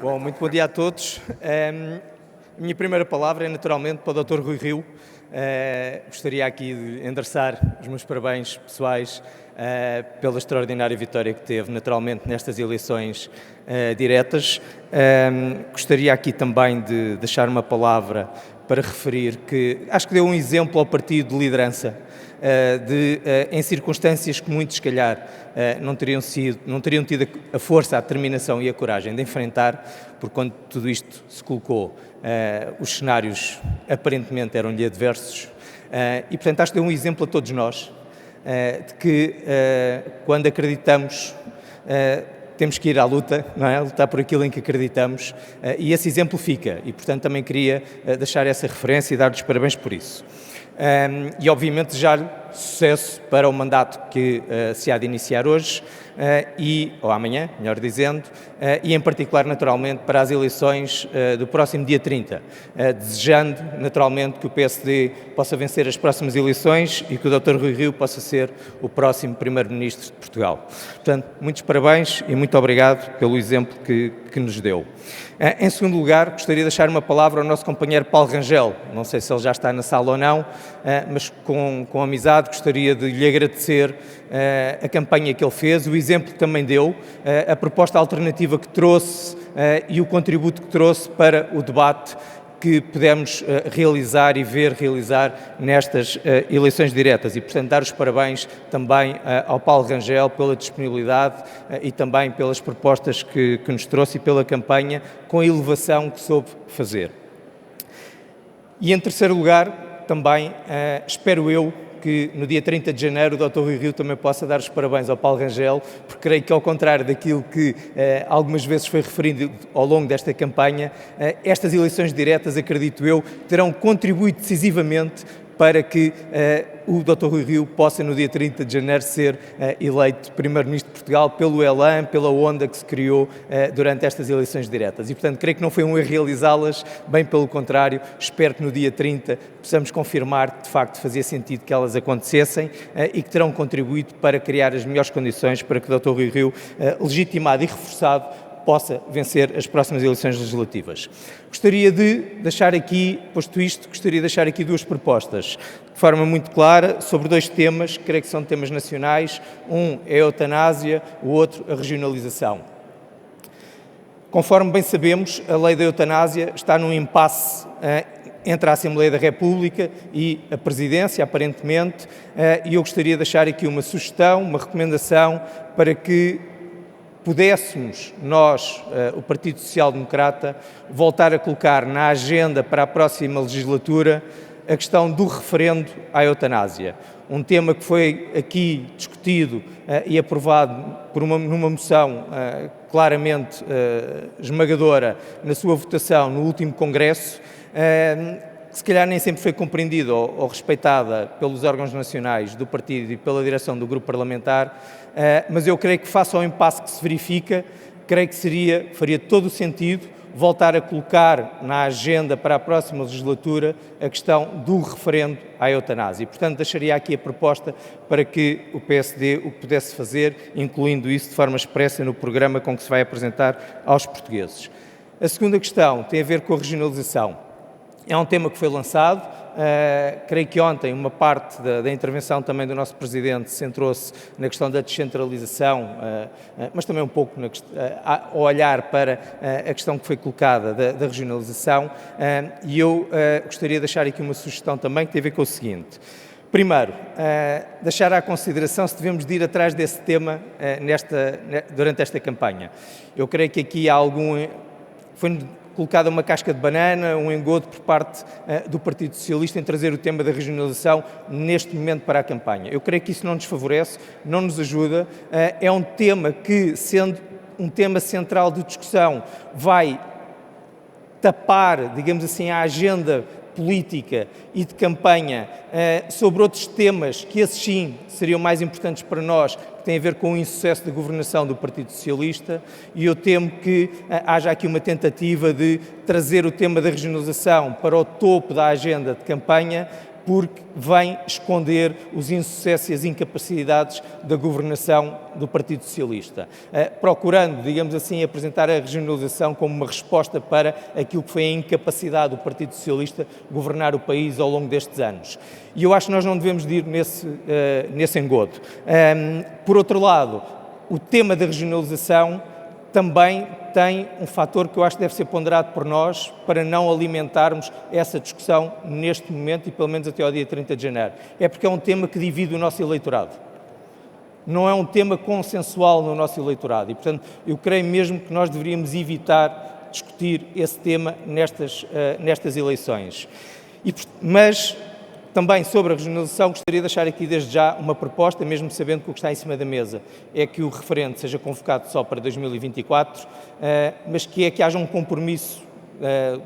Bom, muito bom dia a todos. A minha primeira palavra é naturalmente para o Dr. Rui Rio. Gostaria aqui de endereçar os meus parabéns pessoais pela extraordinária vitória que teve naturalmente nestas eleições diretas. Gostaria aqui também de deixar uma palavra para referir que acho que deu um exemplo ao partido de liderança, em circunstâncias que muitos, se calhar, não teriam tido a força, a determinação e a coragem de enfrentar, porque quando tudo isto se colocou, os cenários aparentemente eram-lhe adversos, e portanto acho que deu um exemplo a todos nós, de que quando acreditamos, temos que ir à luta, não é? Lutar por aquilo em que acreditamos, e esse exemplo fica, e portanto também queria deixar essa referência e dar-lhes parabéns por isso. E obviamente desejar-lhe sucesso para o mandato que se há de iniciar hoje, ou amanhã, melhor dizendo, e em particular naturalmente para as eleições do próximo dia 30, desejando naturalmente que o PSD possa vencer as próximas eleições e que o Dr. Rui Rio possa ser o próximo Primeiro-Ministro de Portugal. Portanto, muitos parabéns e muito obrigado pelo exemplo que nos deu. Em segundo lugar, gostaria de deixar uma palavra ao nosso companheiro Paulo Rangel. Não sei se ele já está na sala ou não, mas com amizade gostaria de lhe agradecer a campanha que ele fez, o exemplo que também deu, a proposta alternativa que trouxe e o contributo que trouxe para o debate que pudemos realizar e ver realizar nestas eleições diretas. E, portanto, dar os parabéns também ao Paulo Rangel pela disponibilidade e também pelas propostas que nos trouxe e pela campanha com a elevação que soube fazer. E, em terceiro lugar, também espero eu que no dia 30 de janeiro o Dr. Rui Rio também possa dar os parabéns ao Paulo Rangel, porque creio que, ao contrário daquilo que algumas vezes foi referido ao longo desta campanha, estas eleições diretas, acredito eu, terão contribuído decisivamente para que o Dr. Rui Rio possa, no dia 30 de janeiro, ser eleito Primeiro-Ministro de Portugal pelo elan, pela onda que se criou durante estas eleições diretas. E, portanto, creio que não foi um erro realizá-las, bem pelo contrário, espero que no dia 30 possamos confirmar que, de facto, fazia sentido que elas acontecessem e que terão contribuído para criar as melhores condições para que o Dr. Rui Rio, legitimado e reforçado, possa vencer as próximas eleições legislativas. Gostaria de deixar aqui, posto isto, duas propostas, de forma muito clara, sobre dois temas, que creio que são temas nacionais. Um é a eutanásia, o outro a regionalização. Conforme bem sabemos, a lei da eutanásia está num impasse entre a Assembleia da República e a Presidência, aparentemente, e eu gostaria de deixar aqui uma sugestão, uma recomendação, para que pudéssemos nós, o Partido Social Democrata, voltar a colocar na agenda para a próxima legislatura a questão do referendo à eutanásia. Um tema que foi aqui discutido e aprovado numa moção claramente esmagadora na sua votação no último Congresso, que se calhar nem sempre foi compreendida ou respeitada pelos órgãos nacionais do partido e pela direção do grupo parlamentar, mas eu creio que, face ao impasse que se verifica, creio que faria todo o sentido voltar a colocar na agenda para a próxima legislatura a questão do referendo à eutanásia. E, portanto, deixaria aqui a proposta para que o PSD o pudesse fazer, incluindo isso de forma expressa no programa com que se vai apresentar aos portugueses. A segunda questão tem a ver com a regionalização. É um tema que foi lançado, creio que ontem uma parte da intervenção também do nosso Presidente centrou-se na questão da descentralização, mas também um pouco a olhar para a questão que foi colocada da regionalização, e eu gostaria de deixar aqui uma sugestão também que tem a ver com o seguinte. Primeiro, deixar à consideração se devemos de ir atrás desse tema durante esta campanha. Eu creio que aqui há foi colocada uma casca de banana, um engodo por parte do Partido Socialista em trazer o tema da regionalização neste momento para a campanha. Eu creio que isso não nos favorece, não nos ajuda. É um tema que, sendo um tema central de discussão, vai tapar, digamos assim, a agenda política e de campanha sobre outros temas que, esses sim, seriam mais importantes para nós, que têm a ver com o insucesso da governação do Partido Socialista, e eu temo que haja aqui uma tentativa de trazer o tema da regionalização para o topo da agenda de campanha, porque vem esconder os insucessos e as incapacidades da governação do Partido Socialista, procurando, digamos assim, apresentar a regionalização como uma resposta para aquilo que foi a incapacidade do Partido Socialista governar o país ao longo destes anos. E eu acho que nós não devemos de ir nesse engodo. Por outro lado, o tema da regionalização também tem um fator que eu acho que deve ser ponderado por nós para não alimentarmos essa discussão neste momento e pelo menos até ao dia 30 de janeiro. É porque é um tema que divide o nosso eleitorado. Não é um tema consensual no nosso eleitorado e, portanto, eu creio mesmo que nós deveríamos evitar discutir esse tema nestas eleições. Mas também sobre a regionalização, gostaria de deixar aqui desde já uma proposta, mesmo sabendo que o que está em cima da mesa é que o referendo seja convocado só para 2024, mas que haja um compromisso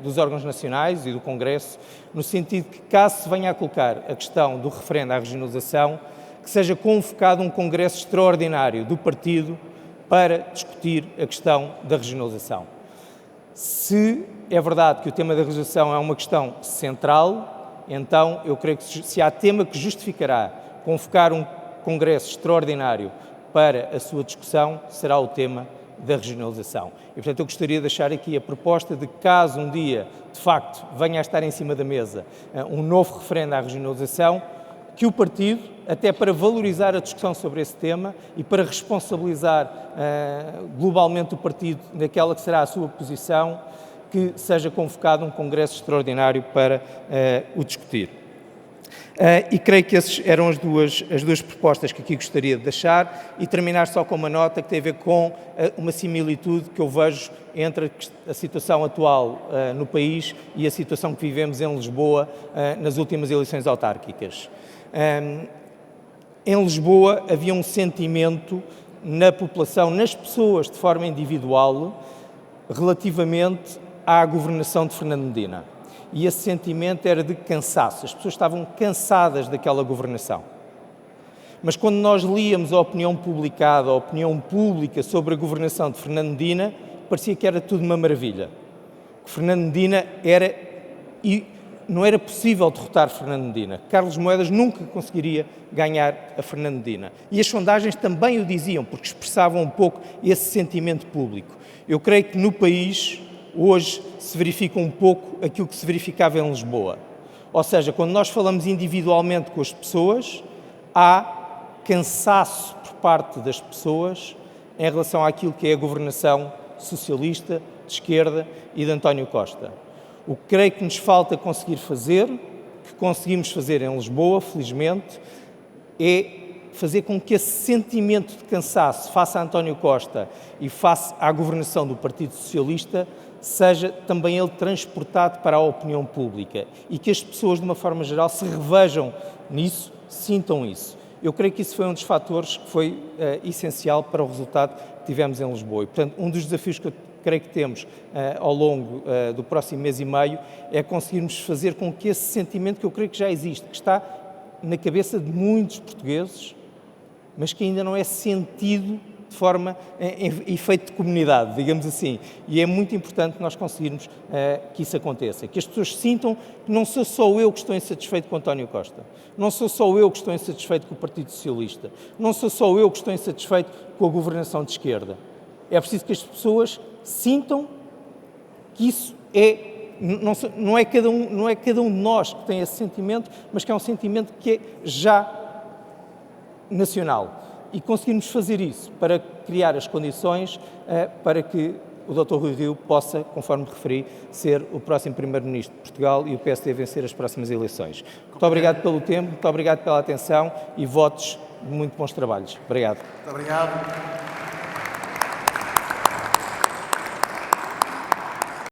dos órgãos nacionais e do Congresso, no sentido que, caso se venha a colocar a questão do referendo à regionalização, que seja convocado um congresso extraordinário do partido para discutir a questão da regionalização. Se é verdade que o tema da regionalização é uma questão central, então eu creio que se há tema que justificará convocar um congresso extraordinário para a sua discussão, será o tema da regionalização. E, portanto, eu gostaria de deixar aqui a proposta de que, caso um dia, de facto, venha a estar em cima da mesa um novo referendo à regionalização, que o partido, até para valorizar a discussão sobre esse tema e para responsabilizar globalmente o partido naquela que será a sua posição, que seja convocado um congresso extraordinário para o discutir. E creio que essas eram as duas propostas que aqui gostaria de deixar e terminar só com uma nota que tem a ver com uma similitude que eu vejo entre a situação atual no país e a situação que vivemos em Lisboa nas últimas eleições autárquicas. Em Lisboa havia um sentimento na população, nas pessoas de forma individual, relativamente à governação de Fernando Medina. E esse sentimento era de cansaço. As pessoas estavam cansadas daquela governação. Mas quando nós líamos a opinião publicada, a opinião pública sobre a governação de Fernando Medina, parecia que era tudo uma maravilha. Que Fernando Medina não era possível derrotar Fernando Medina. Carlos Moedas nunca conseguiria ganhar a Fernando Medina. E as sondagens também o diziam, porque expressavam um pouco esse sentimento público. Eu creio que no país, hoje, se verifica um pouco aquilo que se verificava em Lisboa. Ou seja, quando nós falamos individualmente com as pessoas, há cansaço por parte das pessoas em relação àquilo que é a governação socialista, de esquerda e de António Costa. O que creio que nos falta conseguir fazer, que conseguimos fazer em Lisboa, felizmente, é fazer com que esse sentimento de cansaço face a António Costa e face à governação do Partido Socialista seja também ele transportado para a opinião pública e que as pessoas, de uma forma geral, se revejam nisso, sintam isso. Eu creio que isso foi um dos fatores que foi essencial para o resultado que tivemos em Lisboa. E, portanto, um dos desafios que eu creio que temos ao longo do próximo mês e meio é conseguirmos fazer com que esse sentimento, que eu creio que já existe, que está na cabeça de muitos portugueses, mas que ainda não é sentido de forma em efeito de comunidade, digamos assim. E é muito importante que nós conseguirmos que isso aconteça, que as pessoas sintam que não sou só eu que estou insatisfeito com António Costa, não sou só eu que estou insatisfeito com o Partido Socialista, não sou só eu que estou insatisfeito com a governação de esquerda. É preciso que as pessoas sintam que isso não é cada um de nós que tem esse sentimento, mas que é um sentimento que é já nacional. E conseguirmos fazer isso para criar as condições para que o Dr. Rui Rio possa, conforme referi, ser o próximo Primeiro-Ministro de Portugal e o PSD vencer as próximas eleições. Muito obrigado pelo tempo, muito obrigado pela atenção e votos de muito bons trabalhos. Obrigado. Muito obrigado.